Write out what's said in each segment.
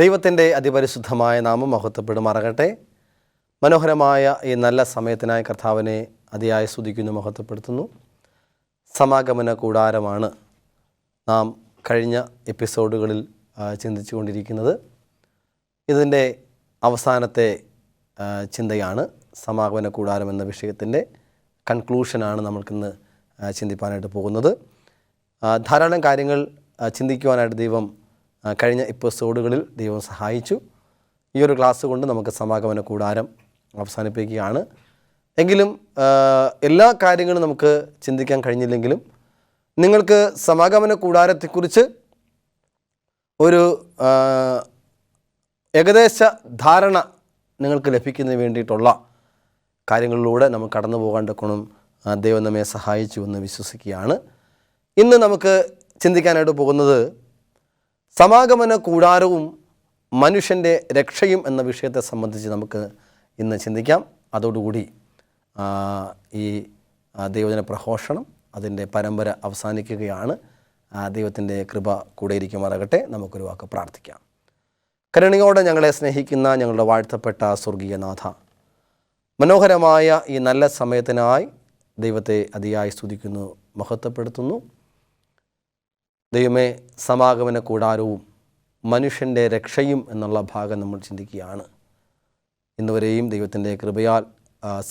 ദൈവത്തിൻ്റെ അതിപരിശുദ്ധമായ നാമം മഹത്വപ്പെടുമാറാകട്ടെ. മനോഹരമായ ഈ നല്ല സമയത്തിനായി കർത്താവിനെ അതിയായി സ്തുതിക്കുന്നു, മഹത്വപ്പെടുത്തുന്നു. സമാഗമന കൂടാരമാണ് നാം കഴിഞ്ഞ എപ്പിസോഡുകളിൽ ചിന്തിച്ചു കൊണ്ടിരിക്കുന്നത്. ഇതിൻ്റെ അവസാനത്തെ ചിന്തയാണ് സമാഗമന കൂടാരം എന്ന വിഷയത്തിൻ്റെ കൺക്ലൂഷനാണ് നമ്മൾക്കിന്ന് ചിന്തിപ്പാനായിട്ട് പോകുന്നത്. ധാരാളം കാര്യങ്ങൾ ചിന്തിക്കുവാനായിട്ട് ദൈവം കഴിഞ്ഞ എപ്പിസോഡുകളിൽ ദൈവം സഹായിച്ചു. ഈ ഒരു ക്ലാസ് കൊണ്ട് നമുക്ക് സമാഗമന കൂടാരം അവസാനിപ്പിക്കുകയാണ്. എങ്കിലും എല്ലാ കാര്യങ്ങളും നമുക്ക് ചിന്തിക്കാൻ കഴിഞ്ഞില്ലെങ്കിലും നിങ്ങൾക്ക് സമാഗമന കൂടാരത്തെക്കുറിച്ച് ഒരു ഏകദേശ ധാരണ നിങ്ങൾക്ക് ലഭിക്കുന്നതിന് വേണ്ടിയിട്ടുള്ള കാര്യങ്ങളിലൂടെ നമുക്ക് കടന്നു പോകാണ്ടക്കണം ദൈവം നമ്മെ സഹായിച്ചു എന്ന് വിശ്വസിക്കുകയാണ്. ഇന്ന് നമുക്ക് ചിന്തിക്കാനായിട്ട് പോകുന്നത് സമാഗമന കൂടാരവും മനുഷ്യൻ്റെ രക്ഷയും എന്ന വിഷയത്തെ സംബന്ധിച്ച് നമുക്ക് ഇന്ന് ചിന്തിക്കാം. അതോടുകൂടി ഈ ദൈവജന പ്രഘോഷണം അതിൻ്റെ പരമ്പര അവസാനിക്കുകയാണ്. ദൈവത്തിൻ്റെ കൃപ കൂടെ ഇരിക്കുമാറാകട്ടെ. നമുക്കൊരു വാക്ക് പ്രാർത്ഥിക്കാം. കരുണയോടെ ഞങ്ങളെ സ്നേഹിക്കുന്ന ഞങ്ങളുടെ വാഴ്ത്തപ്പെട്ട സ്വർഗീയ നാഥ, മനോഹരമായ ഈ നല്ല സമയത്തിനായി ദൈവത്തെ അതിയായി സ്തുതിക്കുന്നു, മഹത്വപ്പെടുത്തുന്നു. ദൈവമേ, സമാഗമന കൂടാരവും മനുഷ്യൻ്റെ രക്ഷയും എന്നുള്ള ഭാഗം നമ്മൾ ചിന്തിക്കുകയാണ്. ഇന്നുവരെയും ദൈവത്തിൻ്റെ കൃപയാൽ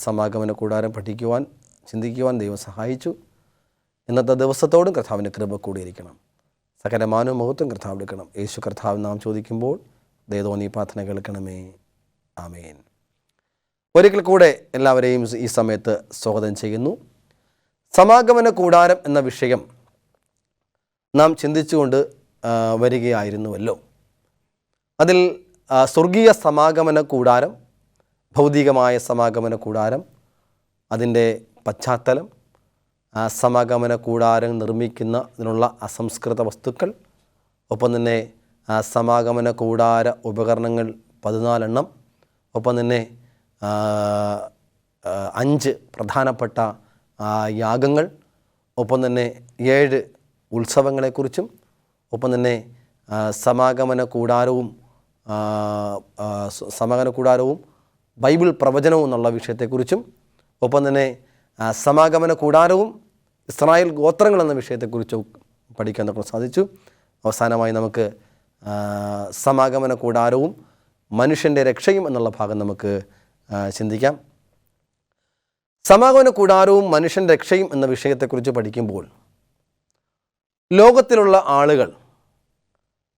സമാഗമന കൂടാരം പഠിക്കുവാൻ, ചിന്തിക്കുവാൻ ദൈവം സഹായിച്ചു. ഇന്നത്തെ ദിവസത്തോടും കർത്താവിൻ്റെ കൃപ കൂടിയിരിക്കണം. സകലമാനവും മഹത്വം കർത്താവ് എടുക്കണം. യേശു കർത്താവ് നാം ചോദിക്കുമ്പോൾ ദൈവം ഈ പ്രാർത്ഥന കേൾക്കണമേ. ആമേൻ. ഒരിക്കൽ കൂടെ എല്ലാവരെയും ഈ സമയത്ത് സ്വാഗതം ചെയ്യുന്നു. സമാഗമന കൂടാരം എന്ന വിഷയം നാം ചിന്തിച്ചുകൊണ്ട് വരികയായിരുന്നുവല്ലോ. അതിൽ സ്വർഗീയ സമാഗമന കൂടാരം, ഭൗതികമായ സമാഗമന കൂടാരം, അതിൻ്റെ പശ്ചാത്തലം, സമാഗമന കൂടാരം നിർമ്മിക്കുന്നതിനുള്ള അസംസ്കൃത വസ്തുക്കൾ, ഒപ്പം തന്നെ സമാഗമന കൂടാര ഉപകരണങ്ങൾ 14 എണ്ണം, ഒപ്പം തന്നെ 5 പ്രധാനപ്പെട്ട യാഗങ്ങൾ, ഒപ്പം തന്നെ 7 ഉത്സവങ്ങളെക്കുറിച്ചും, ഒപ്പം തന്നെ സമാഗമന കൂടാരവും ബൈബിൾ പ്രവചനവും എന്നുള്ള വിഷയത്തെക്കുറിച്ചും, ഒപ്പം തന്നെ സമാഗമന കൂടാരവും ഇസ്രായേൽ ഗോത്രങ്ങൾ എന്ന വിഷയത്തെക്കുറിച്ചും പഠിക്കാൻ നമുക്ക് സാധിച്ചു. അവസാനമായി നമുക്ക് സമാഗമന കൂടാരവും മനുഷ്യൻ്റെ രക്ഷയും എന്നുള്ള ഭാഗം നമുക്ക് ചിന്തിക്കാം. സമാഗമന കൂടാരവും മനുഷ്യൻ്റെ രക്ഷയും എന്ന വിഷയത്തെക്കുറിച്ച് പഠിക്കുമ്പോൾ ലോകത്തിലുള്ള ആളുകൾ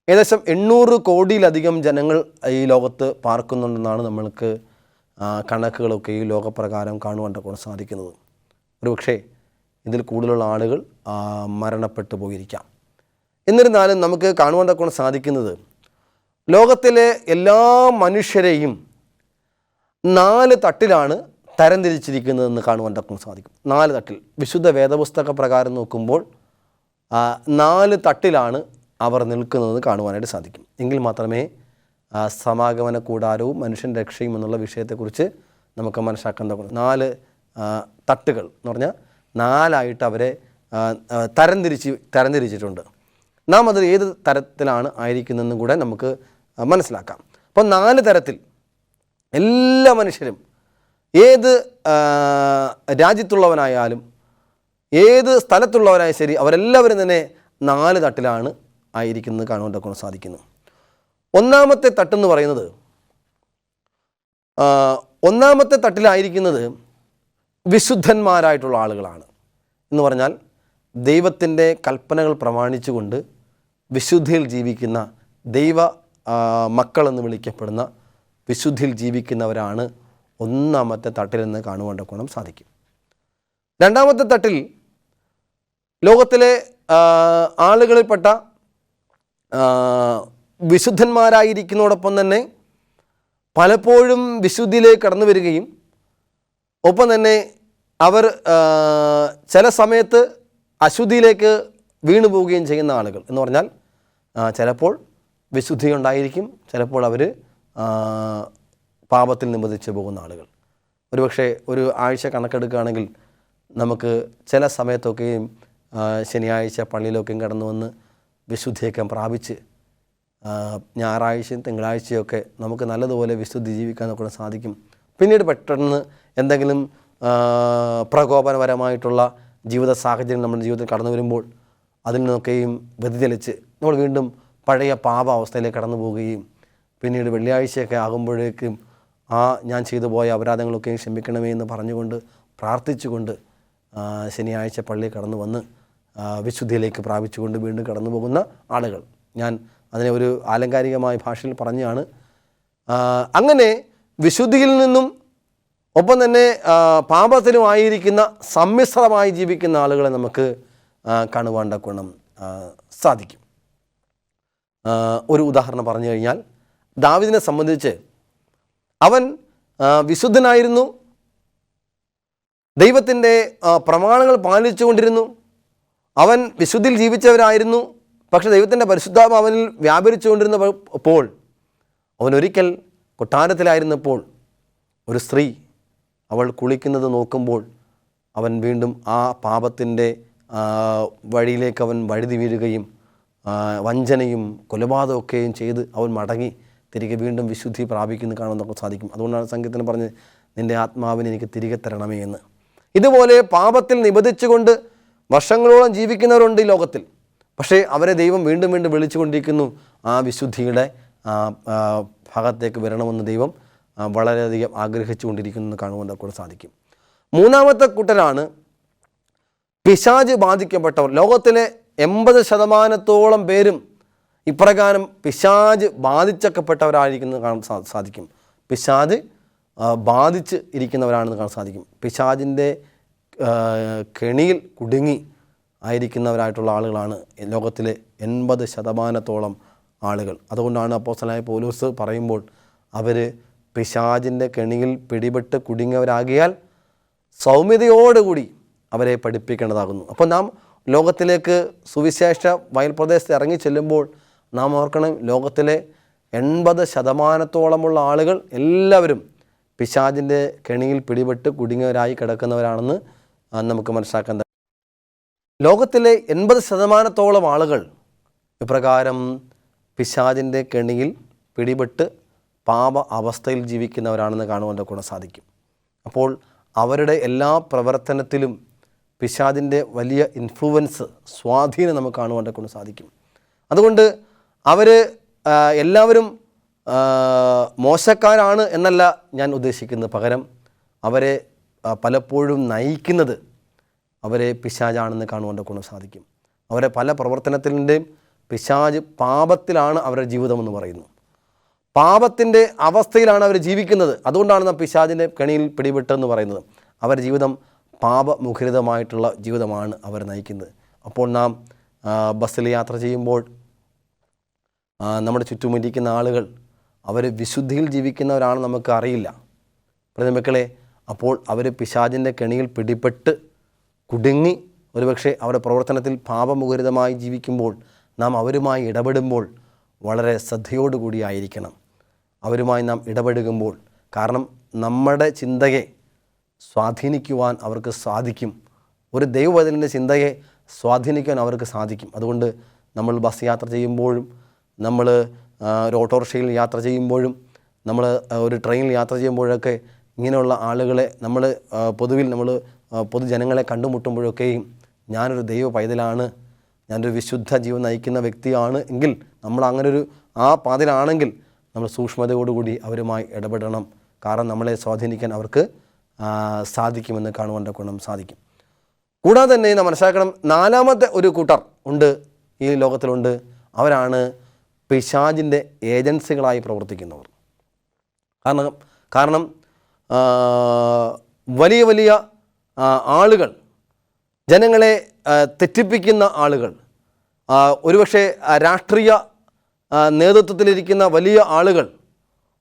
ഏകദേശം 800 കോടിയിലധികം ജനങ്ങൾ ഈ ലോകത്ത് പാർക്കുന്നുണ്ടെന്നാണ് നമ്മൾക്ക് കണക്കുകളൊക്കെ ഈ ലോകപ്രകാരം കാണുവാൻ സാധിക്കുന്നത്. ഒരുപക്ഷെ ഇതിൽ കൂടുതലുള്ള ആളുകൾ മരണപ്പെട്ടു പോയിരിക്കാം. എന്നിരുന്നാലും നമുക്ക് കാണുവാൻ സാധിക്കുന്നത് ലോകത്തിലെ എല്ലാ മനുഷ്യരെയും 4 തട്ടിലാണ് തരംതിരിച്ചിരിക്കുന്നതെന്ന് കാണുവാൻ സാധിക്കും. 4 തട്ടിൽ വിശുദ്ധ വേദപുസ്തക പ്രകാരം നോക്കുമ്പോൾ 4 തട്ടിലാണ് അവർ നിൽക്കുന്നതെന്ന് കാണുവാനായിട്ട് സാധിക്കും. എങ്കിൽ മാത്രമേ സമാഗമന കൂടാരവും മനുഷ്യൻ്റെ രക്ഷയും എന്നുള്ള വിഷയത്തെക്കുറിച്ച് നമുക്ക് മനസ്സിലാക്കാൻ തുടങ്ങും. 4 തട്ടുകൾ എന്ന് പറഞ്ഞാൽ 4ആയിട്ട് അവരെ തരംതിരിച്ചിട്ടുണ്ട്. നാം അത് ഏത് തരത്തിലാണ് ആയിരിക്കുന്നതെന്നും കൂടെ നമുക്ക് മനസ്സിലാക്കാം. അപ്പോൾ 4 തരത്തിൽ എല്ലാ മനുഷ്യരും, ഏത് രാജ്യത്തുള്ളവനായാലും ഏത് സ്ഥലത്തുള്ളവരായാലും ശരി, അവരെല്ലാവരും തന്നെ 4 തട്ടിലാണ് ആയിരിക്കുന്നത് കാണുവാൻ സാധിക്കുന്നു. ഒന്നാമത്തെ തട്ടെന്ന് പറയുന്നത്, ഒന്നാമത്തെ തട്ടിലായിരിക്കുന്നത് വിശുദ്ധന്മാരായിട്ടുള്ള ആളുകളാണ്. എന്ന് പറഞ്ഞാൽ ദൈവത്തിൻ്റെ കൽപ്പനകൾ പ്രമാണിച്ചുകൊണ്ട് വിശുദ്ധിയിൽ ജീവിക്കുന്ന ദൈവ മക്കളെന്ന് വിളിക്കപ്പെടുന്ന വിശുദ്ധിയിൽ ജീവിക്കുന്നവരാണ് ഒന്നാമത്തെ തട്ടിലെന്ന് കാണുവാൻ സാധിക്കും. രണ്ടാമത്തെ തട്ടിൽ ലോകത്തിലെ ആളുകളിൽപ്പെട്ട വിശുദ്ധന്മാരായിരിക്കുന്നതോടൊപ്പം തന്നെ പലപ്പോഴും വിശുദ്ധിയിലേക്ക് കടന്നു വരികയും, ഒപ്പം തന്നെ അവർ ചില സമയത്ത് അശുദ്ധിയിലേക്ക് വീണു പോവുകയും ചെയ്യുന്ന ആളുകൾ. എന്ന് പറഞ്ഞാൽ ചിലപ്പോൾ വിശുദ്ധി ഉണ്ടായിരിക്കും, ചിലപ്പോൾ അവർ പാപത്തിൽ നിബന്ധിച്ച് പോകുന്ന ആളുകൾ. ഒരുപക്ഷെ ഒരു ആഴ്ച കണക്കെടുക്കുകയാണെങ്കിൽ നമുക്ക് ചില സമയത്തൊക്കെയും ശനിയാഴ്ച പള്ളിയിലൊക്കെയും കടന്നു വന്ന് വിശുദ്ധിയൊക്കെ പ്രാപിച്ച് ഞായറാഴ്ചയും തിങ്കളാഴ്ചയൊക്കെ നമുക്ക് നല്ലതുപോലെ വിശുദ്ധി ജീവിക്കാൻ നമുക്ക് സാധിക്കും. പിന്നീട് പെട്ടെന്ന് എന്തെങ്കിലും പ്രകോപനപരമായിട്ടുള്ള ജീവിത സാഹചര്യം നമ്മുടെ ജീവിതത്തിൽ കടന്നു വരുമ്പോൾ അതിൽ നിന്നൊക്കെയും വ്യതിചലിച്ച് നമ്മൾ വീണ്ടും പഴയ പാപാവസ്ഥയിലേക്ക് കടന്നു പോവുകയും പിന്നീട് വെള്ളിയാഴ്ചയൊക്കെ ആകുമ്പോഴേക്കും ഞാൻ ചെയ്തു പോയ അപരാധങ്ങളൊക്കെയും ക്ഷമിക്കണമേ എന്ന് പറഞ്ഞുകൊണ്ട് പ്രാർത്ഥിച്ചുകൊണ്ട് ശനിയാഴ്ച പള്ളിയിൽ കടന്നു വന്ന് വിശുദ്ധിയിലേക്ക് പ്രാപിച്ചുകൊണ്ട് വീണ്ടും കടന്നു പോകുന്ന ആളുകൾ. ഞാൻ അതിനെ ഒരു ആലങ്കാരികമായ ഭാഷയിൽ പറഞ്ഞാണ്. അങ്ങനെ വിശുദ്ധിയിൽ നിന്നും ഒപ്പം തന്നെ പാപത്തിലുമായിരിക്കുന്ന സമ്മിശ്രമായി ജീവിക്കുന്ന ആളുകളെ നമുക്ക് കാണുവാൻ തക്കവണ്ണം സാധിക്കും. ഒരു ഉദാഹരണം പറഞ്ഞു കഴിഞ്ഞാൽ, ദാവീദിനെ സംബന്ധിച്ച് അവൻ വിശുദ്ധനായിരുന്നു, ദൈവത്തിൻ്റെ പ്രമാണങ്ങൾ പാലിച്ചുകൊണ്ടിരുന്നു, അവൻ വിശുദ്ധിയിൽ ജീവിച്ചവരായിരുന്നു. പക്ഷെ ദൈവത്തിൻ്റെ പരിശുദ്ധാത്മ അവനിൽ വ്യാപരിച്ചുകൊണ്ടിരുന്നപ്പോൾ അവനൊരിക്കൽ കൊട്ടാരത്തിലായിരുന്നപ്പോൾ ഒരു സ്ത്രീ അവൾ കുളിക്കുന്നത് നോക്കുമ്പോൾ അവൻ വീണ്ടും ആ പാപത്തിൻ്റെ വഴിയിലേക്ക് അവൻ വഴുതി വീഴുകയും വഞ്ചനയും കൊലപാതകമൊക്കെയും ചെയ്ത് അവൻ മടങ്ങി തിരികെ വീണ്ടും വിശുദ്ധി പ്രാപിക്കുന്നത് കാണാൻ നമുക്ക് സാധിക്കും. അതുകൊണ്ടാണ് സംഗീതത്തിന് പറഞ്ഞത്, നിൻ്റെ ആത്മാവിനെ എനിക്ക് തിരികെ തരണമേ എന്ന്. ഇതുപോലെ പാപത്തിൽ നിബന്ധിച്ചുകൊണ്ട് വർഷങ്ങളോളം ജീവിക്കുന്നവരുണ്ട് ഈ ലോകത്തിൽ. പക്ഷേ അവരെ ദൈവം വീണ്ടും വീണ്ടും വിളിച്ചുകൊണ്ടിരിക്കുന്നു ആ വിശുദ്ധിയുടെ ഭാഗത്തേക്ക് വരണമെന്ന് ദൈവം വളരെയധികം ആഗ്രഹിച്ചുകൊണ്ടിരിക്കുന്നത് കാണുവാൻ നമുക്ക് സാധിക്കും. മൂന്നാമത്തെ കൂട്ടരാണ് പിശാച് ബാധിക്കപ്പെട്ടവർ. ലോകത്തിലെ 80% പേരും ഇപ്രകാരം പിശാച് ബാധിച്ചപ്പെട്ടവരായിരിക്കുന്നത് കാണാൻ സാധിക്കും. പിശാച് ബാധിച്ച് ഇരിക്കുന്നവരാണെന്ന് കാണാൻ സാധിക്കും. പിശാചിൻ്റെ കെണിയിൽ കുടുങ്ങി ആയിരിക്കുന്നവരായിട്ടുള്ള ആളുകളാണ് ലോകത്തിലെ 80% ആളുകൾ. അതുകൊണ്ടാണ് അപ്പോസ്തലനായ പൗലോസ് പറയുമ്പോൾ അവർ പിശാചിൻ്റെ കെണിയിൽ പിടിപെട്ട് കുടുങ്ങിയവരാകിയാൽ സൗമ്യതയോടുകൂടി അവരെ പഠിപ്പിക്കേണ്ടതാകുന്നു. അപ്പോൾ നാം ലോകത്തിലേക്ക് സുവിശേഷ വയൽപ്രദേശത്ത് ഇറങ്ങി ചെല്ലുമ്പോൾ നാം ഓർക്കണം, ലോകത്തിലെ 80% ആളുകൾ എല്ലാവരും പിശാചിൻ്റെ കെണിയിൽ പിടിപെട്ട് കുടുങ്ങിയവരായി കിടക്കുന്നവരാണെന്ന് നമുക്ക് മനസ്സിലാക്കാൻ. ലോകത്തിലെ 80% ആളുകൾ ഇപ്രകാരം പിശാചിൻ്റെ കെണിയിൽ പിടിപെട്ട് പാപ അവസ്ഥയിൽ ജീവിക്കുന്നവരാണെന്ന് കാണുവാൻ കൂടെ സാധിക്കും. അപ്പോൾ അവരുടെ എല്ലാ പ്രവർത്തനത്തിലും പിശാചിൻ്റെ വലിയ ഇൻഫ്ലുവൻസ്, സ്വാധീനം നമുക്ക് കാണുവാൻ കൊണ്ട് സാധിക്കും. അതുകൊണ്ട് അവർ എല്ലാവരും മോശക്കാരാണ് എന്നല്ല ഞാൻ ഉദ്ദേശിക്കുന്നത്. പകരം അവരെ പലപ്പോഴും നയിക്കുന്നത് അവരെ പിശാചാണെന്ന് കാണുവാൻ കൊണ്ട് സാധിക്കും. അവരെ പല പ്രവർത്തനത്തിൻ്റെയും പിശാച് പാപത്തിലാണ് അവരുടെ ജീവിതമെന്ന് പറയുന്നു. പാപത്തിൻ്റെ അവസ്ഥയിലാണ് അവർ ജീവിക്കുന്നത്. അതുകൊണ്ടാണ് നാം പിശാചിൻ്റെ കെണിയിൽ പിടിപെട്ടെന്ന് പറയുന്നത്. അവരുടെ ജീവിതം പാപമുഖരിതമായിട്ടുള്ള ജീവിതമാണ് അവർ നയിക്കുന്നത്. അപ്പോൾ നാം ബസ്സിൽ യാത്ര ചെയ്യുമ്പോൾ നമ്മുടെ ചുറ്റുമിരിക്കുന്ന ആളുകൾ അവർ വിശുദ്ധിയിൽ ജീവിക്കുന്നവരാണ് നമുക്ക് അറിയില്ല പ്രതിമക്കളെ. അപ്പോൾ അവർ പിശാചിൻ്റെ കെണിയിൽ പിടിപെട്ട് കുടുങ്ങി ഒരുപക്ഷെ അവരുടെ പ്രവർത്തനത്തിൽ പാപമുഖരിതമായി ജീവിക്കുമ്പോൾ നാം അവരുമായി ഇടപെടുമ്പോൾ വളരെ ശ്രദ്ധയോടുകൂടിയായിരിക്കണം. അവരുമായി നാം ഇടപെടുമ്പോൾ, കാരണം നമ്മുടെ ചിന്തയെ സ്വാധീനിക്കുവാൻ അവർക്ക് സാധിക്കും. ഒരു ദൈവവചനത്തിൻ്റെ ചിന്തയെ സ്വാധീനിക്കാൻ അവർക്ക് സാധിക്കും. അതുകൊണ്ട് നമ്മൾ ബസ് യാത്ര ചെയ്യുമ്പോഴും, നമ്മൾ ഒരു ഓട്ടോറിക്ഷയിൽ യാത്ര ചെയ്യുമ്പോഴും, നമ്മൾ ഒരു ട്രെയിനിൽ യാത്ര ചെയ്യുമ്പോഴൊക്കെ ഇങ്ങനെയുള്ള ആളുകളെ നമ്മൾ പൊതുവിൽ നമ്മൾ പൊതുജനങ്ങളെ കണ്ടുമുട്ടുമ്പോഴൊക്കെയും ഞാനൊരു ദൈവ പൈതലാണ്, ഞാനൊരു വിശുദ്ധ ജീവൻ നയിക്കുന്ന വ്യക്തിയാണ് എങ്കിൽ, നമ്മൾ അങ്ങനൊരു ആ പാതയിലാണെങ്കിൽ നമ്മൾ സൂക്ഷ്മതയോടുകൂടി അവരുമായി ഇടപെടണം. കാരണം നമ്മളെ സ്വാധീനിക്കാൻ അവർക്ക് സാധിക്കുമെന്ന് കാണുവാൻ ഗുണം സാധിക്കും. കൂടാതെ തന്നെ നാം മനസ്സിലാക്കണം, നാലാമത്തെ ഒരു കൂട്ടർ ഉണ്ട് ഈ ലോകത്തിലുണ്ട്. അവരാണ് പിശാചിൻ്റെ ഏജൻസികളായി പ്രവർത്തിക്കുന്നവർ. കാരണം വലിയ വലിയ ആളുകൾ, ജനങ്ങളെ തെറ്റിപ്പിക്കുന്ന ആളുകൾ, ഒരുപക്ഷെ രാഷ്ട്രീയ നേതൃത്വത്തിലിരിക്കുന്ന വലിയ ആളുകൾ,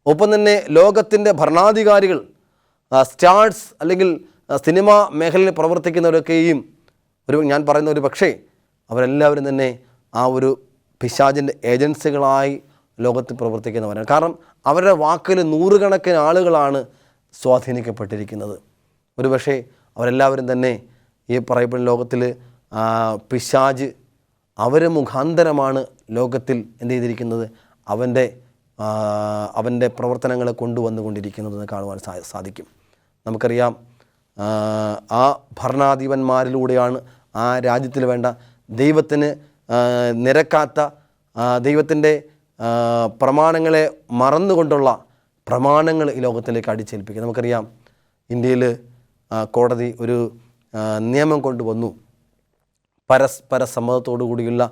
ഒപ്പം തന്നെ ലോകത്തിൻ്റെ ഭരണാധികാരികൾ, സ്റ്റാർസ് അല്ലെങ്കിൽ സിനിമ മേഖലയിൽ പ്രവർത്തിക്കുന്നവരൊക്കെയും ഞാൻ പറയുന്ന ഒരു പക്ഷേ അവരെല്ലാവരും തന്നെ ആ ഒരു പിശാചിൻ്റെ ഏജൻസികളായി ലോകത്തിൽ പ്രവർത്തിക്കുന്നവരാണ്. കാരണം അവരുടെ വാക്കിൽ നൂറുകണക്കിന് ആളുകളാണ് സ്വാധീനിക്കപ്പെട്ടിരിക്കുന്നത്. ഒരുപക്ഷെ അവരെല്ലാവരും തന്നെ ഈ പറയപ്പെടുന്ന ലോകത്തിൽ പിശാച് അവർ മുഖാന്തരമാണ് ലോകത്തിൽ എന്ത് ചെയ്തിരിക്കുന്നത്, അവൻ്റെ പ്രവർത്തനങ്ങളെ കൊണ്ടുവന്നുകൊണ്ടിരിക്കുന്നതെന്ന് കാണുവാൻ സാധിക്കും. നമുക്കറിയാം, ആ ഭരണാധിപന്മാരിലൂടെയാണ് ആ രാജ്യത്തിൽ വേണ്ട ദൈവത്തിന് നിരക്കാത്ത, ദൈവത്തിൻ്റെ പ്രമാണങ്ങളെ മറന്നുകൊണ്ടുള്ള പ്രമാണങ്ങൾ ഈ ലോകത്തിലേക്ക് അടിച്ചേൽപ്പിക്കുക. നമുക്കറിയാം, ഇന്ത്യയിൽ കോടതി ഒരു നിയമം കൊണ്ടുവന്നു. പരസ്പര സമ്മതത്തോടു കൂടിയുള്ള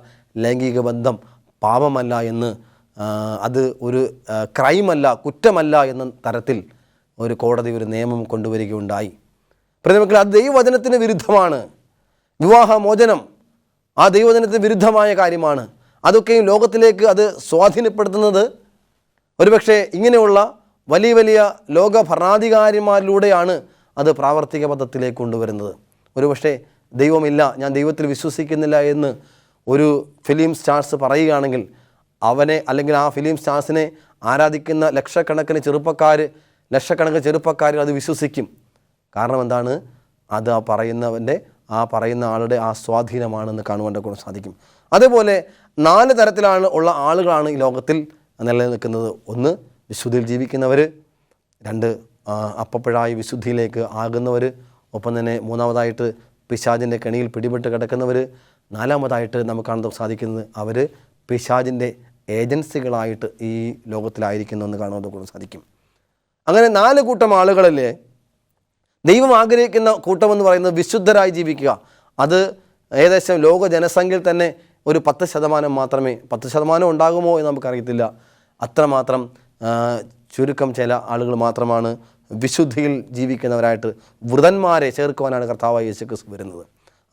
ലൈംഗിക ബന്ധം പാപമല്ല എന്ന്, അത് ഒരു ക്രൈമല്ല, കുറ്റമല്ല എന്ന തരത്തിൽ ഒരു കോടതി ഒരു നിയമം കൊണ്ടുവരികയുണ്ടായി. പ്രിയമക്കളെ, അത് ദൈവവചനത്തിന് വിരുദ്ധമാണ്. വിവാഹമോചനം ആ ദൈവവചനത്തിന് വിരുദ്ധമായ കാര്യമാണ്. അതൊക്കെയും ലോകത്തിലേക്ക് അത് സ്വാധീനപ്പെടുത്തുന്നത് ഒരുപക്ഷെ ഇങ്ങനെയുള്ള വലിയ വലിയ ലോക ഭരണാധികാരിമാരിലൂടെയാണ് അത് പ്രാവർത്തിക പദത്തിലേക്ക് കൊണ്ടുവരുന്നത്. ഒരുപക്ഷെ ദൈവമില്ല, ഞാൻ ദൈവത്തിൽ വിശ്വസിക്കുന്നില്ല എന്ന് ഒരു ഫിലിം സ്റ്റാർസ് പറയുകയാണെങ്കിൽ അവനെ, അല്ലെങ്കിൽ ആ ഫിലിം സ്റ്റാർസിനെ ആരാധിക്കുന്ന ലക്ഷക്കണക്കിന് ചെറുപ്പക്കാർ അത് വിശ്വസിക്കും. കാരണം എന്താണ്? അത് പറയുന്ന ആളുടെ ആ സ്വാധീനമാണെന്ന് കാണുവാൻ സാധിക്കും. അതേപോലെ 4 തരത്തിലാണ് ഉള്ള ആളുകളാണ് ഈ ലോകത്തിൽ നിലനിൽക്കുന്നത്. 1, വിശുദ്ധിയിൽ ജീവിക്കുന്നവർ. 2, അപ്പപ്പോഴായി വിശുദ്ധിയിലേക്ക് ആകുന്നവർ. ഒപ്പം തന്നെ 3-ാമതായിട്ട് പിശാചിൻ്റെ കെണിയിൽ പിടിപെട്ട് കിടക്കുന്നവർ. 4-ാമതായിട്ട് നമുക്ക് കാണാൻ സാധിക്കുന്നത് അവർ പിശാചിൻ്റെ ഏജൻസികളായിട്ട് ഈ ലോകത്തിലായിരിക്കുന്നു എന്ന് കാണുവാൻ സാധിക്കും. അങ്ങനെ 4 കൂട്ടം ആളുകളല്ലേ ദൈവം ആഗ്രഹിക്കുന്ന കൂട്ടമെന്ന് പറയുന്നത് വിശുദ്ധരായി ജീവിക്കുക. അത് ഏകദേശം ലോക ജനസംഖ്യയിൽ തന്നെ ഒരു 10% മാത്രമേ, 10% ഉണ്ടാകുമോ എന്ന് നമുക്കറിയത്തില്ല. അത്രമാത്രം ചുരുക്കം ചില ആളുകൾ മാത്രമാണ് വിശുദ്ധിയിൽ ജീവിക്കുന്നവരായിട്ട് വൃതന്മാരെ ചേർക്കുവാനാണ് കർത്താവായ യേശു ക്രിസ്തു വരുന്നത്.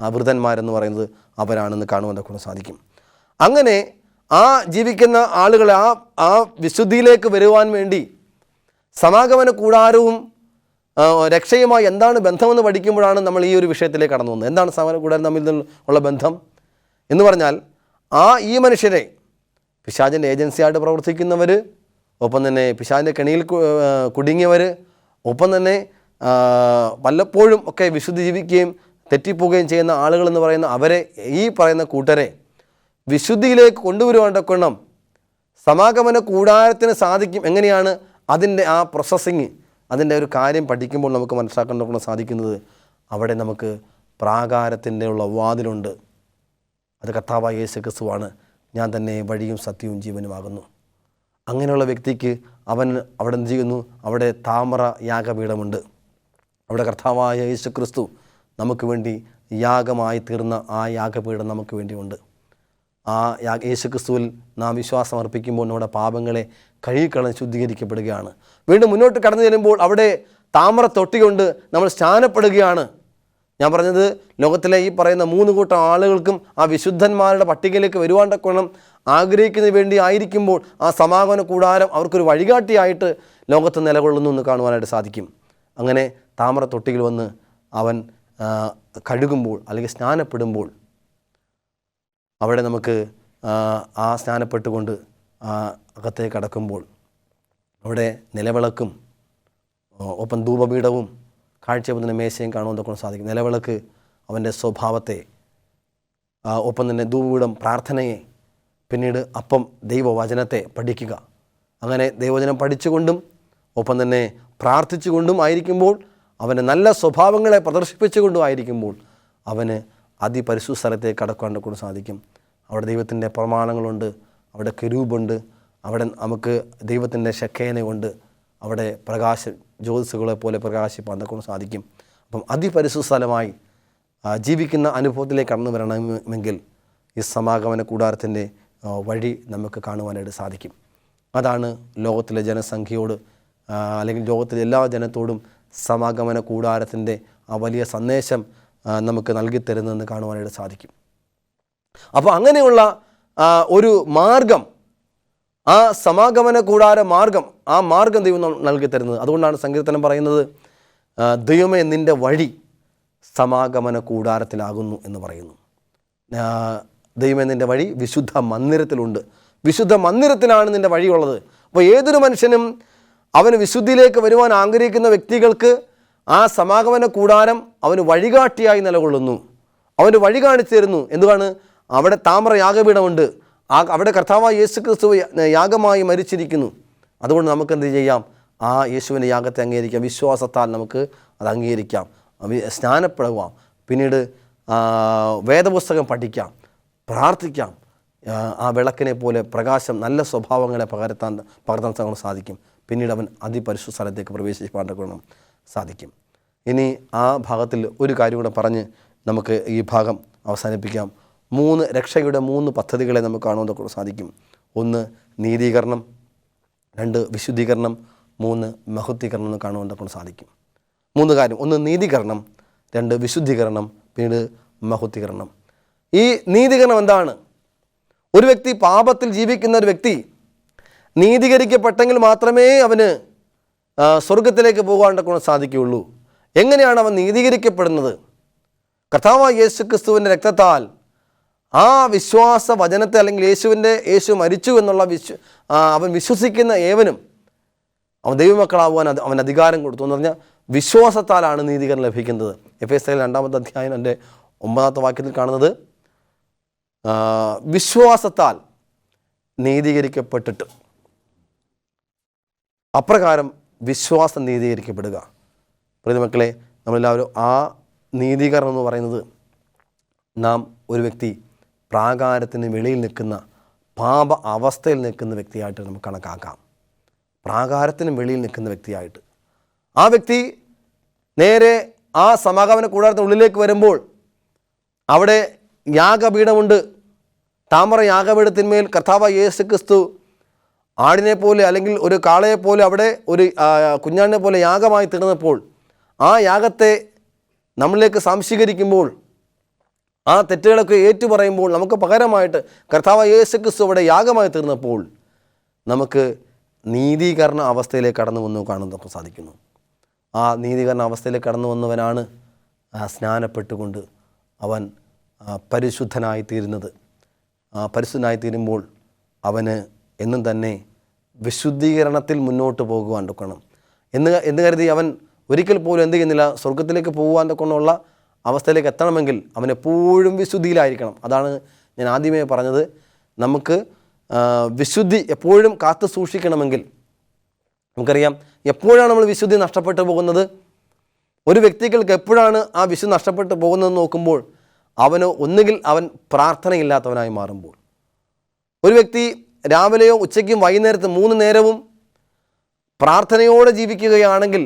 ആ വൃതന്മാരെന്ന് പറയുന്നത് അവരാണെന്ന് കാണുവാൻ സാധിക്കും. അങ്ങനെ ആ ജീവിക്കുന്ന ആളുകളെ ആ വിശുദ്ധിയിലേക്ക് വരുവാൻ വേണ്ടി സമാഗമന കൂടാരവും രക്ഷയുമായി എന്താണ് ബന്ധമെന്ന് പഠിക്കുമ്പോഴാണ് നമ്മൾ ഈ ഒരു വിഷയത്തിലേക്ക് കടന്നു വന്നത്. എന്താണ് സമാഗമന കൂടാരം തമ്മിൽ ഉള്ള ബന്ധം എന്ന് പറഞ്ഞാൽ, ഈ മനുഷ്യരെ പിശാചിൻ്റെ ഏജൻസിയായിട്ട് പ്രവർത്തിക്കുന്നവർ, ഒപ്പം തന്നെ പിശാചിൻ്റെ കെണിയിൽ കുടുങ്ങിയവർ, ഒപ്പം തന്നെ വല്ലപ്പോഴും ഒക്കെ വിശുദ്ധി ജീവിക്കുകയും തെറ്റിപ്പോവുകയും ചെയ്യുന്ന ആളുകളെന്ന് പറയുന്ന അവരെ, ഈ പറയുന്ന കൂട്ടരെ വിശുദ്ധിയിലേക്ക് കൊണ്ടുവരുവാണ്ടൊക്കണം സമാഗമന കൂടാരത്തിന് സാധിക്കും. എങ്ങനെയാണ് അതിൻ്റെ ആ പ്രോസസ്സിങ്, അതിൻ്റെ ഒരു കാര്യം പഠിക്കുമ്പോൾ നമുക്ക് മനസ്സിലാക്കാൻ സാധിക്കുന്നത്, അവിടെ നമുക്ക് പ്രാകാരത്തിൻ്റെ ഉള്ള വാതിലുണ്ട്. അത് കർത്താവായ യേശു ക്രിസ്തുവാണ്. ഞാൻ തന്നെ വഴിയും സത്യവും ജീവനുമാകുന്നു. അങ്ങനെയുള്ള വ്യക്തിക്ക് അവൻ അവിടെ എന്ത് ചെയ്യുന്നു? അവിടെ താമര യാഗപീഠമുണ്ട്. അവിടെ കർത്താവായ യേശു ക്രിസ്തു നമുക്ക് വേണ്ടി യാഗമായി തീർന്ന ആ യാഗപീഠം നമുക്ക് വേണ്ടിയുണ്ട്. ആ യേശു ക്രിസ്തുവിൽ നാം വിശ്വാസം അർപ്പിക്കുമ്പോൾ നമ്മുടെ പാപങ്ങളെ കഴുകിക്കളഞ്ഞ് ശുദ്ധീകരിക്കപ്പെടുകയാണ്. വീണ്ടും മുന്നോട്ട് കടന്നു ചെല്ലുമ്പോൾ അവിടെ താമര തൊട്ടികൊണ്ട് നമ്മൾ സ്നാനപ്പെടുകയാണ്. ഞാൻ പറഞ്ഞത്, ലോകത്തിലെ ഈ പറയുന്ന 3 കൂട്ടം ആളുകൾക്കും ആ വിശുദ്ധന്മാരുടെ പട്ടികയിലേക്ക് വരുവാണ്ടൊക്കെ ആഗ്രഹിക്കുന്നതിന് വേണ്ടി ആയിരിക്കുമ്പോൾ ആ സമാഗമന കൂടാരം അവർക്കൊരു വഴികാട്ടിയായിട്ട് ലോകത്ത് നിലകൊള്ളുന്നു എന്ന് കാണുവാനായിട്ട് സാധിക്കും. അങ്ങനെ താമര തൊട്ടിയിൽ വന്ന് അവൻ കഴുകുമ്പോൾ അല്ലെങ്കിൽ സ്നാനപ്പെടുമ്പോൾ അവിടെ നമുക്ക് ആ സ്നാനപ്പെട്ടുകൊണ്ട് അകത്തേക്ക് കടക്കുമ്പോൾ അവിടെ നിലവിളക്കും ഒപ്പം ധൂപപീഠവും കാഴ്ചവെക്കുന്ന മേശയും കാണുവാൻ സാധിക്കും. നിലവിളക്ക് അവൻ്റെ സ്വഭാവത്തെ, ഒപ്പം തന്നെ ധൂപപീഠം പ്രാർത്ഥനയെ, പിന്നീട് അപ്പം ദൈവവചനത്തെ പഠിക്കുക. അങ്ങനെ ദൈവവചനം പഠിച്ചുകൊണ്ടും ഒപ്പം തന്നെ പ്രാർത്ഥിച്ചുകൊണ്ടും ആയിരിക്കുമ്പോൾ, അവൻ്റെ നല്ല സ്വഭാവങ്ങളെ പ്രദർശിപ്പിച്ചുകൊണ്ടും ആയിരിക്കുമ്പോൾ അവന് അതിപരിശുദ്ധ സ്ഥലത്തേക്ക് കടക്കാൻ സാധിക്കും. അവിടെ ദൈവത്തിൻ്റെ പ്രമാണങ്ങളുണ്ട്, അവിടെ കെരൂബുണ്ട്, അവിടെ നമുക്ക് ദൈവത്തിൻ്റെ ശെഖേനയുണ്ട്, അവിടെ ജ്യോതിസുകളെ പോലെ പ്രകാശിപ്പാൻ കൊണ്ട് സാധിക്കും. അപ്പം അതിപരിശുദ്ധ സ്ഥലമായി ജീവിക്കുന്ന അനുഭവത്തിലേക്ക് കടന്നു വരണമെങ്കിൽ ഈ സമാഗമന കൂടാരത്തിൻ്റെ വഴി നമുക്ക് കാണുവാനായിട്ട് സാധിക്കും. അതാണ് ലോകത്തിലെ ജനസംഖ്യയോട് അല്ലെങ്കിൽ ലോകത്തിലെ എല്ലാ ജനത്തോടും സമാഗമന കൂടാരത്തിൻ്റെ ആ വലിയ സന്ദേശം നമുക്ക് നൽകിത്തരുന്നതെന്ന് കാണുവാനായിട്ട് സാധിക്കും. അപ്പോൾ അങ്ങനെയുള്ള ഒരു മാർഗം, ആ സമാഗമന കൂടാര മാർഗം, ആ മാർഗം ദൈവം നൽകി തരുന്നത്. അതുകൊണ്ടാണ് സങ്കീർത്തനം പറയുന്നത്, ദൈവമേ നിൻ്റെ വഴി സമാഗമന കൂടാരത്തിലാകുന്നു എന്ന് പറയുന്നു. ദൈവമേ നിൻ്റെ വഴി വിശുദ്ധ മന്ദിരത്തിലുണ്ട്. വിശുദ്ധ മന്ദിരത്തിലാണ് നിൻ്റെ വഴിയുള്ളത്. അപ്പോൾ ഏതൊരു മനുഷ്യനും അവന് വിശുദ്ധിയിലേക്ക് വരുവാൻ ആഗ്രഹിക്കുന്ന വ്യക്തികൾക്ക് ആ സമാഗമന കൂടാരം അവന് വഴികാട്ടിയായി നിലകൊള്ളുന്നു. അവന് വഴി കാണിച്ചു തരുന്നു. എന്തുവാണ്? അവിടെ താമര യാഗപീഠമുണ്ട്. അവിടെ കർത്താവായ യേശു ക്രിസ്തു യാഗമായി മരിച്ചിരിക്കുന്നു. അതുകൊണ്ട് നമുക്ക് എന്ത് ചെയ്യാം? ആ യേശുവിൻ്റെ യാഗത്തെ അംഗീകരിക്കാം. വിശ്വാസത്താൽ നമുക്ക് അത് അംഗീകരിക്കാം, സ്നാനപ്പെടുവാം, പിന്നീട് വേദപുസ്തകം പഠിക്കാം, പ്രാർത്ഥിക്കാം. ആ വിളക്കിനെ പോലെ പ്രകാശം, നല്ല സ്വഭാവങ്ങളെ പകർത്താൻ സാധിക്കും. പിന്നീട് അവൻ അതിപരിശുദ്ധ സ്ഥലത്തേക്ക് പ്രവേശിപ്പാൻ സാധിക്കും. ഇനി ആ ഭാഗത്തിൽ ഒരു കാര്യം കൂടെ പറഞ്ഞ് നമുക്ക് ഈ ഭാഗം അവസാനിപ്പിക്കാം. രക്ഷയുടെ 3 പദ്ധതികളെ നമുക്ക് കാണുവാൻ സാധിക്കും. 1 നീതീകരണം, 2 വിശുദ്ധീകരണം, 3 മഹത്വീകരണം എന്ന് കാണുവാൻ സാധിക്കും. 3 കാര്യം: 1 നീതീകരണം, 2 വിശുദ്ധീകരണം, പിന്നീട് മഹത്വീകരണം. ഈ നീതീകരണം എന്താണ്? ഒരു വ്യക്തി പാപത്തിൽ ജീവിക്കുന്ന ഒരു വ്യക്തി നീതീകരിക്കപ്പെട്ടെങ്കിൽ മാത്രമേ അവന് സ്വർഗത്തിലേക്ക് പോകാൻ സാധിക്കുകയുള്ളൂ. എങ്ങനെയാണ് അവൻ നീതീകരിക്കപ്പെടുന്നത്? കർത്താവായ യേശു ക്രിസ്തുവിൻ്റെ രക്തത്താൽ ആ വിശ്വാസ വചനത്തെ, അല്ലെങ്കിൽ യേശു മരിച്ചു എന്നുള്ള അവൻ വിശ്വസിക്കുന്ന ഏവനും അവൻ ദൈവമക്കളാകുവാൻ അവൻ അധികാരം കൊടുത്തു എന്ന് പറഞ്ഞാൽ വിശ്വാസത്താലാണ് നീതീകരണം ലഭിക്കുന്നത്. എഫേസ്യർ 2-ാമത്തെ അധ്യായം 9-ാമത്തെ വാക്യത്തിൽ കാണുന്നത്, വിശ്വാസത്താൽ നീതീകരിക്കപ്പെട്ടിട്ട്. അപ്രകാരം വിശ്വാസം നീതീകരിക്കപ്പെടുക. പ്രിയമക്കളെ, നമ്മളെല്ലാവരും ആ നീതീകരണം എന്ന് പറയുന്നത് നാം ഒരു വ്യക്തി പ്രാകാരത്തിന് വെളിയിൽ നിൽക്കുന്ന, പാപ അവസ്ഥയിൽ നിൽക്കുന്ന വ്യക്തിയായിട്ട് നമുക്ക് കണക്കാക്കാം. പ്രാകാരത്തിന് വെളിയിൽ നിൽക്കുന്ന വ്യക്തിയായിട്ട് ആ വ്യക്തി നേരെ ആ സമാഗമന കൂടാരത്തിനുള്ളിലേക്ക് വരുമ്പോൾ അവിടെ യാഗപീഠമുണ്ട്. താമര യാഗപീഠത്തിന്മേൽ കർത്താവായ യേശു ക്രിസ്തു ആടിനെ പോലെ, അല്ലെങ്കിൽ ഒരു കാളയെ പോലെ, അവിടെ ഒരു കുഞ്ഞാടിനെ പോലെ യാഗമായി തീർന്നപ്പോൾ ആ യാഗത്തെ നമ്മളിലേക്ക് സംശീകരിക്കുമ്പോൾ, ആ തെറ്റുകളൊക്കെ ഏറ്റുപറയുമ്പോൾ, നമുക്ക് പകരമായിട്ട് കർത്താവായ യേശു ക്രിസ്തു അവിടെ യാഗമായി തീർന്നപ്പോൾ നമുക്ക് നീതീകരണ അവസ്ഥയിലേക്ക് കടന്നു വന്നു കാണുന്നതൊക്കെ സാധിക്കുന്നു. ആ നീതീകരണ അവസ്ഥയിലേക്ക് കടന്നു വന്നവനാണ് സ്നാനപ്പെട്ടുകൊണ്ട് അവൻ പരിശുദ്ധനായി തീരുന്നത്. പരിശുദ്ധനായി തീരുമ്പോൾ അവന് എന്നും തന്നെ വിശുദ്ധീകരണത്തിൽ മുന്നോട്ട് പോകുവാൻ തൊക്കണം എന്ന് കരുതി അവൻ ഒരിക്കൽ പോലും എന്ത് ചെയ്യുന്നില്ല, സ്വർഗത്തിലേക്ക് പോകുവാൻ തൊക്കെയുള്ള അവസ്ഥയിലേക്ക് എത്തണമെങ്കിൽ അവൻ എപ്പോഴും വിശുദ്ധിയിലായിരിക്കണം. അതാണ് ഞാൻ ആദ്യമേ പറഞ്ഞത്. നമുക്ക് വിശുദ്ധി എപ്പോഴും കാത്തു സൂക്ഷിക്കണമെങ്കിൽ, നമുക്കറിയാം എപ്പോഴാണ് നമ്മൾ വിശുദ്ധി നഷ്ടപ്പെട്ടു പോകുന്നത്. ഒരു വ്യക്തികൾക്ക് എപ്പോഴാണ് ആ വിശുദ്ധി നഷ്ടപ്പെട്ടു പോകുന്നതെന്ന് നോക്കുമ്പോൾ ഒന്നുകിൽ അവൻ പ്രാർത്ഥനയില്ലാത്തവനായി മാറുമ്പോൾ. ഒരു വ്യക്തി രാവിലെയോ ഉച്ചയ്ക്കും വൈകുന്നേരത്തും 3 നേരവും പ്രാർത്ഥനയോടെ ജീവിക്കുകയാണെങ്കിൽ,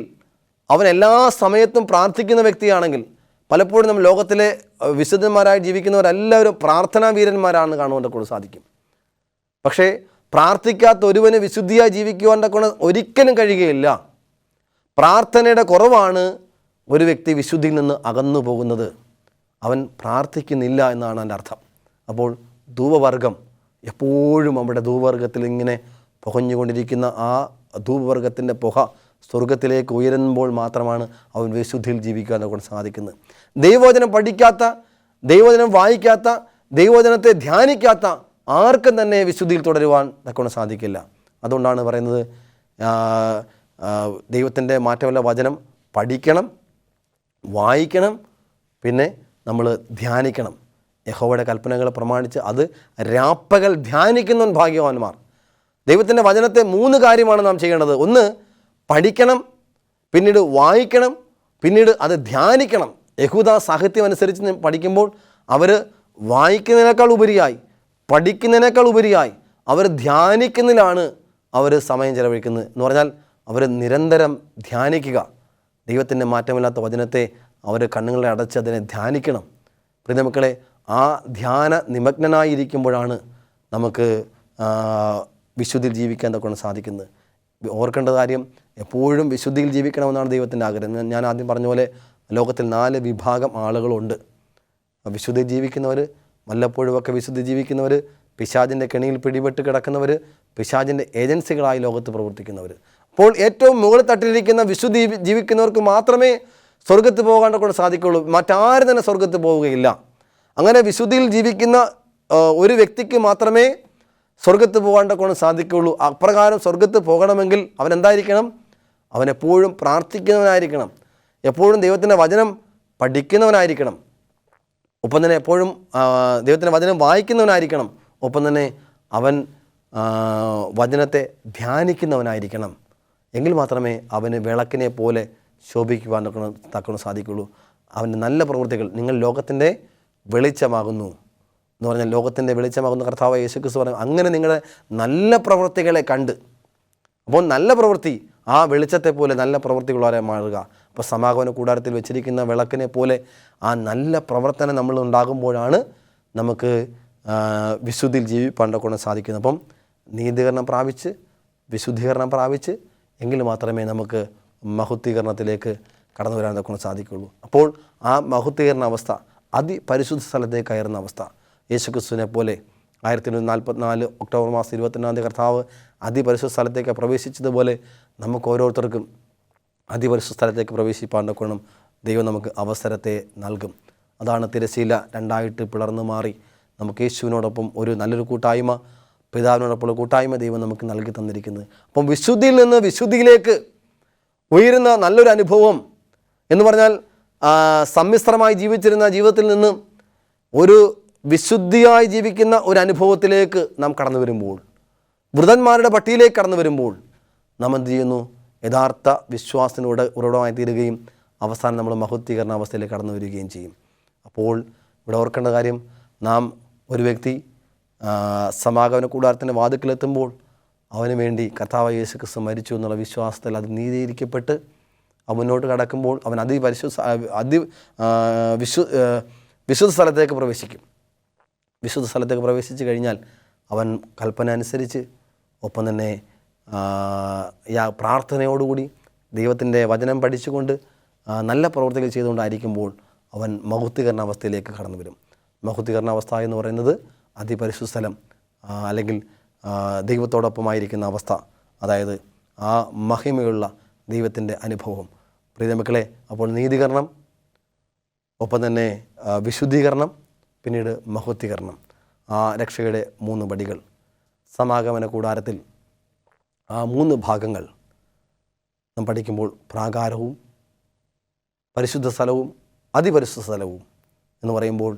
അവൻ എല്ലാ സമയത്തും പ്രാർത്ഥിക്കുന്ന വ്യക്തിയാണെങ്കിൽ, പലപ്പോഴും നമ്മൾ ലോകത്തിലെ വിശുദ്ധന്മാരായി ജീവിക്കുന്നവരെല്ലാവരും പ്രാർത്ഥനാ വീരന്മാരാണെന്ന് കാണുവാൻ സാധിക്കും. പക്ഷേ പ്രാർത്ഥിക്കാത്ത ഒരുവന് വിശുദ്ധിയായി ജീവിക്കുവാൻ ഒരിക്കലും കഴിയുകയില്ല. പ്രാർത്ഥനയുടെ കുറവാണ് ഒരു വ്യക്തി വിശുദ്ധിയിൽ നിന്ന് അകന്നു പോകുന്നത്. അവൻ പ്രാർത്ഥിക്കുന്നില്ല എന്നാണ് അതിൻ്റെ അർത്ഥം. അപ്പോൾ ധൂപവർഗം എപ്പോഴും അവിടെ ധൂപവർഗത്തിൽ ഇങ്ങനെ പുകഞ്ഞുകൊണ്ടിരിക്കുന്ന ആ ധൂപവർഗത്തിൻ്റെ പുക സ്വർഗത്തിലേക്ക് ഉയരുമ്പോൾ മാത്രമാണ് അവൻ വിശുദ്ധിയിൽ ജീവിക്കാൻ കൊണ്ട് സാധിക്കുന്നത്. ദൈവവചനം പഠിക്കാത്ത, ദൈവവചനം വായിക്കാത്ത, ദൈവവചനത്തെ ധ്യാനിക്കാത്ത ആർക്കും തന്നെ വിശുദ്ധിയിൽ തുടരുവാൻ കൊണ്ട് സാധിക്കില്ല. അതുകൊണ്ടാണ് പറയുന്നത്, ദൈവത്തിൻ്റെ മാറ്റമുള്ള വചനം പഠിക്കണം, വായിക്കണം, പിന്നെ നമ്മൾ ധ്യാനിക്കണം. യഹോവയുടെ കൽപ്പനകളെ പ്രമാണിച്ച് അത് രാപ്പകൽ ധ്യാനിക്കുന്നവൻ ഭാഗ്യവാന്മാർ. ദൈവത്തിൻ്റെ വചനത്തെ 3 കാര്യമാണ് നാം ചെയ്യേണ്ടത്. 1 പഠിക്കണം, പിന്നീട് വായിക്കണം, പിന്നീട് അത് ധ്യാനിക്കണം. യഹൂദ സാഹിത്യം അനുസരിച്ച് പഠിക്കുമ്പോൾ അവർ വായിക്കുന്നതിനേക്കാൾ ഉപരിയായി, പഠിക്കുന്നതിനേക്കാൾ ഉപരിയായി അവർ ധ്യാനിക്കുന്നതിലാണ് അവർ സമയം ചെലവഴിക്കുന്നത്. എന്ന് പറഞ്ഞാൽ അവർ നിരന്തരം ധ്യാനിക്കുക. ദൈവത്തിൻ്റെ മാറ്റമില്ലാത്ത വചനത്തെ അവർ കണ്ണുകളെ അടച്ച് അതിനെ ധ്യാനിക്കണം. പ്രിയമക്കളെ, ആ ധ്യാന നിമഗ്നനായിരിക്കുമ്പോഴാണ് നമുക്ക് വിശുദ്ധിയിൽ ജീവിക്കാൻ തൊക്കെ സാധിക്കുന്നത്. ഓർക്കേണ്ട കാര്യം, എപ്പോഴും വിശുദ്ധിയിൽ ജീവിക്കണമെന്നാണ് ദൈവത്തിൻ്റെ ആഗ്രഹം. ഞാൻ ആദ്യം പറഞ്ഞ പോലെ ലോകത്തിൽ 4 വിഭാഗം ആളുകളുണ്ട്. വിശുദ്ധി ജീവിക്കുന്നവർ, വല്ലപ്പോഴുമൊക്കെ വിശുദ്ധി ജീവിക്കുന്നവർ, പിശാചിൻ്റെ കെണിയിൽ പിടിപെട്ട് കിടക്കുന്നവർ, പിശാചിൻ്റെ ഏജൻസികളായി ലോകത്ത് പ്രവർത്തിക്കുന്നവർ. അപ്പോൾ ഏറ്റവും മുകളിൽ തട്ടിലിരിക്കുന്ന വിശുദ്ധി ജീവിക്കുന്നവർക്ക് മാത്രമേ സ്വർഗത്ത് പോകാൻ കൊണ്ട് സാധിക്കുകയുള്ളൂ. മറ്റാരും തന്നെ സ്വർഗത്ത് പോവുകയില്ല. അങ്ങനെ വിശുദ്ധിയിൽ ജീവിക്കുന്ന ഒരു വ്യക്തിക്ക് മാത്രമേ സ്വർഗത്ത് പോകാൻ കൊണ്ട് സാധിക്കുകയുള്ളൂ. അപ്രകാരം സ്വർഗത്ത് പോകണമെങ്കിൽ അവൻ എന്തായിരിക്കണം? അവൻ എപ്പോഴും പ്രാർത്ഥിക്കുന്നവനായിരിക്കണം, എപ്പോഴും ദൈവത്തിൻ്റെ വചനം പഠിക്കുന്നവനായിരിക്കണം, ഒപ്പം തന്നെ എപ്പോഴും ദൈവത്തിൻ്റെ വചനം വായിക്കുന്നവനായിരിക്കണം, ഒപ്പം തന്നെ അവൻ വചനത്തെ ധ്യാനിക്കുന്നവനായിരിക്കണം. എങ്കിൽ മാത്രമേ അവന് വിളക്കിനെ പോലെ ശോഭിക്കുവാൻ തക്കണം സാധിക്കുള്ളൂ. അവൻ്റെ നല്ല പ്രവൃത്തികൾ, നിങ്ങൾ ലോകത്തിൻ്റെ വെളിച്ചമാകുന്നു എന്ന് പറഞ്ഞാൽ ലോകത്തിൻ്റെ വെളിച്ചമാകുന്ന കർത്താവായ യേശുക്രിസ്തു പറഞ്ഞു, അങ്ങനെ നിങ്ങളുടെ നല്ല പ്രവൃത്തികളെ കണ്ട്, അപ്പോൾ നല്ല പ്രവൃത്തി ആ വെളിച്ചത്തെ പോലെ നല്ല പ്രവൃത്തികളെ മാറുക. അപ്പോൾ സമാഗമന കൂടാരത്തിൽ വെച്ചിരിക്കുന്ന വിളക്കിനെ പോലെ ആ നല്ല പ്രവർത്തനം നമ്മൾ ഉണ്ടാകുമ്പോഴാണ് നമുക്ക് വിശുദ്ധിയിൽ ജീവിപ്പാൻ കൊണ്ട് സാധിക്കുന്നത്. അപ്പം നീതീകരണം പ്രാപിച്ച് വിശുദ്ധീകരണം പ്രാപിച്ച് എങ്കിൽ മാത്രമേ നമുക്ക് മഹത്വീകരണത്തിലേക്ക് കടന്നു വരാൻ കൊണ്ട് സാധിക്കുകയുള്ളൂ. അപ്പോൾ ആ മഹത്വീകരണ അവസ്ഥ, അതിപരിശുദ്ധ സ്ഥലത്തേക്ക് കയറുന്ന അവസ്ഥ, യേശുക്രിസ്തുവിനെ പോലെ 1944 ഒക്ടോബർ മാസം 22 കർത്താവ് അതിപരിശുദ്ധ സ്ഥലത്തേക്ക് പ്രവേശിച്ചതുപോലെ നമുക്ക് ഓരോരുത്തർക്കും അതിപരിശുദ്ധ സ്ഥലത്തേക്ക് പ്രവേശിപ്പാൻ കൊണ്ട് ദൈവം നമുക്ക് അവസരത്തെ നൽകും. അതാണ് തിരശ്ശീല രണ്ടായിട്ട് പിളർന്നു മാറി നമുക്ക് യേശുവിനോടൊപ്പം ഒരു നല്ലൊരു കൂട്ടായ്മ, പിതാവിനോടൊപ്പമുള്ള കൂട്ടായ്മ ദൈവം നമുക്ക് നൽകി തന്നിരിക്കുന്നത്. അപ്പം വിശുദ്ധിയിൽ നിന്ന് വിശുദ്ധിയിലേക്ക് ഉയരുന്ന നല്ലൊരു അനുഭവം എന്ന് പറഞ്ഞാൽ സമ്മിശ്രമായി ജീവിച്ചിരുന്ന ജീവിതത്തിൽ നിന്ന് ഒരു വിശുദ്ധിയായി ജീവിക്കുന്ന ഒരു അനുഭവത്തിലേക്ക് നാം കടന്നു വരുമ്പോൾ, വൃതന്മാരുടെ പട്ടിയിലേക്ക് കടന്നു വരുമ്പോൾ നാം എന്ത് ചെയ്യുന്നു? യഥാർത്ഥ വിശ്വാസത്തിനോട് ഉറവിടമായി തീരുകയും അവസാനം നമ്മൾ മഹത്വീകരണ അവസ്ഥയിലേക്ക് കടന്നു വരികയും ചെയ്യും. അപ്പോൾ ഇവിടെ ഓർക്കേണ്ട കാര്യം, നാം ഒരു വ്യക്തി സമാഗമന കൂടാരത്തിൻ്റെ വാതിക്കലെത്തുമ്പോൾ അവന് വേണ്ടി കർത്താവായ യേശുക്രിസ്തു മരിച്ചു എന്നുള്ള വിശ്വാസത്തിൽ അത് നീതീകരിക്കപ്പെട്ട് മുന്നോട്ട് കടക്കുമ്പോൾ അവൻ വിശുദ്ധ സ്ഥലത്തേക്ക് പ്രവേശിക്കും. വിശുദ്ധ സ്ഥലത്തേക്ക് പ്രവേശിച്ച് കഴിഞ്ഞാൽ അവൻ കൽപ്പന അനുസരിച്ച് ഒപ്പം തന്നെ പ്രാർത്ഥനയോടുകൂടി ദൈവത്തിൻ്റെ വചനം പഠിച്ചുകൊണ്ട് നല്ല പ്രവർത്തികൾ ചെയ്തുകൊണ്ടായിരിക്കുമ്പോൾ അവൻ മഹത്വീകരണ അവസ്ഥയിലേക്ക് കടന്നു വരും. മഹത്വീകരണ അവസ്ഥ എന്ന് പറയുന്നത് അതിപരിശുദ്ധ സ്ഥലം അല്ലെങ്കിൽ ദൈവത്തോടൊപ്പമായിരിക്കുന്ന അവസ്ഥ, അതായത് ആ മഹിമയുള്ള ദൈവത്തിൻ്റെ അനുഭവം. പ്രിയ മക്കളെ, അപ്പോൾ നീതീകരണം, ഒപ്പം തന്നെ വിശുദ്ധീകരണം, പിന്നീട് മഹത്വീകരണം, ആ രക്ഷയുടെ 3 പടികൾ. സമാഗമന കൂടാരത്തിൽ ആ 3 ഭാഗങ്ങൾ നാം പഠിക്കുമ്പോൾ പ്രാകാരവും പരിശുദ്ധ സ്ഥലവും അതിപരിശുദ്ധ സ്ഥലവും എന്ന് പറയുമ്പോൾ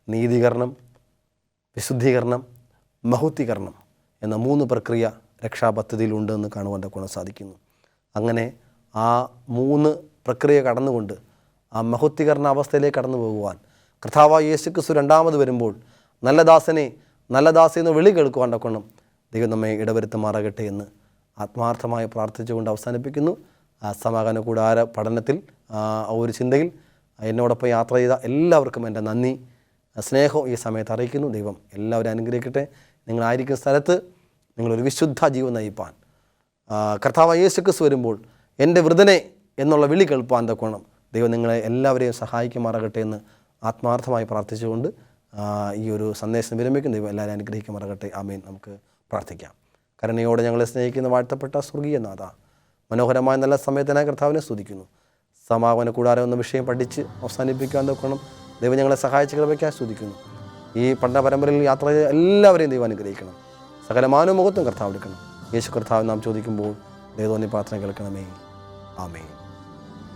നീതീകരണം, വിശുദ്ധീകരണം, മഹത്വീകരണം എന്ന 3 പ്രക്രിയ രക്ഷാപദ്ധതിയിലുണ്ട് എന്ന് കാണുവാൻ സാധിക്കുന്നു. അങ്ങനെ ആ 3 പ്രക്രിയ കടന്നുകൊണ്ട് ആ മഹത്വീകരണ അവസ്ഥയിലേക്ക് കടന്നു പോകുവാൻ കർത്താവായ യേശുക്രിസ്തു രണ്ടാമത് വരുമ്പോൾ നല്ല ദാസനെ, നല്ല ദാസി എന്ന് വിളി കേൾക്കുവാൻ ദൈവം നമ്മെ ഇടവരുത്തുമാറാകട്ടെ എന്ന് ആത്മാർത്ഥമായി പ്രാർത്ഥിച്ചുകൊണ്ട് അവസാനിപ്പിക്കുന്നു. സമാഗമന കൂടാര പഠനത്തിൽ ഒരു ചിന്തയിൽ എന്നോടൊപ്പം യാത്ര ചെയ്ത എല്ലാവർക്കും എൻ്റെ നന്ദി, സ്നേഹവും ഈ സമയത്ത് അറിയിക്കുന്നു. ദൈവം എല്ലാവരും അനുഗ്രഹിക്കട്ടെ. നിങ്ങളായിരിക്കുന്ന സ്ഥലത്ത് നിങ്ങളൊരു വിശുദ്ധ ജീവൻ നയിപ്പാൻ കർത്താവായ യേശുക്രിസ്തു വരുമ്പോൾ എൻ്റെ വൃതനെ എന്നുള്ള വിളി കേൾപ്പാൻ ദൈവം നിങ്ങളെ എല്ലാവരെയും സഹായിക്കുമാറാകട്ടെ എന്ന് ആത്മാർത്ഥമായി പ്രാർത്ഥിച്ചുകൊണ്ട് ഈ ഒരു സന്ദേശം വിരമിക്കും. ദൈവം എല്ലാവരും അനുഗ്രഹിക്കുമാറാകട്ടെ. ആമേൻ. നമുക്ക് പ്രാർത്ഥിക്കാം. കരുണയോടെ ഞങ്ങളെ സ്നേഹിക്കുന്ന വാഴ്ത്തപ്പെട്ട സ്വർഗീയ നാഥ, മനോഹരമായ നല്ല സമയത്തിനായി കർത്താവിനെ സ്തുതിക്കുന്നു. സമാഗമന കൂടാരം എന്ന വിഷയം പഠിച്ച് അവസാനിപ്പിക്കാൻ ദൈവം ഞങ്ങളെ സഹായിച്ച് കൃപയ്ക്കാൻ സ്തുതിക്കുന്നു. ഈ പഠന പരമ്പരയിൽ യാത്ര ചെയ്ത എല്ലാവരെയും ദൈവം അനുഗ്രഹിക്കണം. സകല മാനവമുഖത്തും കർത്താവ് എടുക്കണം. യേശു കർത്താവ് നാം ചോദിക്കുമ്പോൾ ദൈവം പ്രാർത്ഥന കേൾക്കണമേ. ആമേൻ.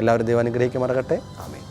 എല്ലാവരും ദൈവം അനുഗ്രഹിക്കുമാറാകട്ടെ. ആമേൻ.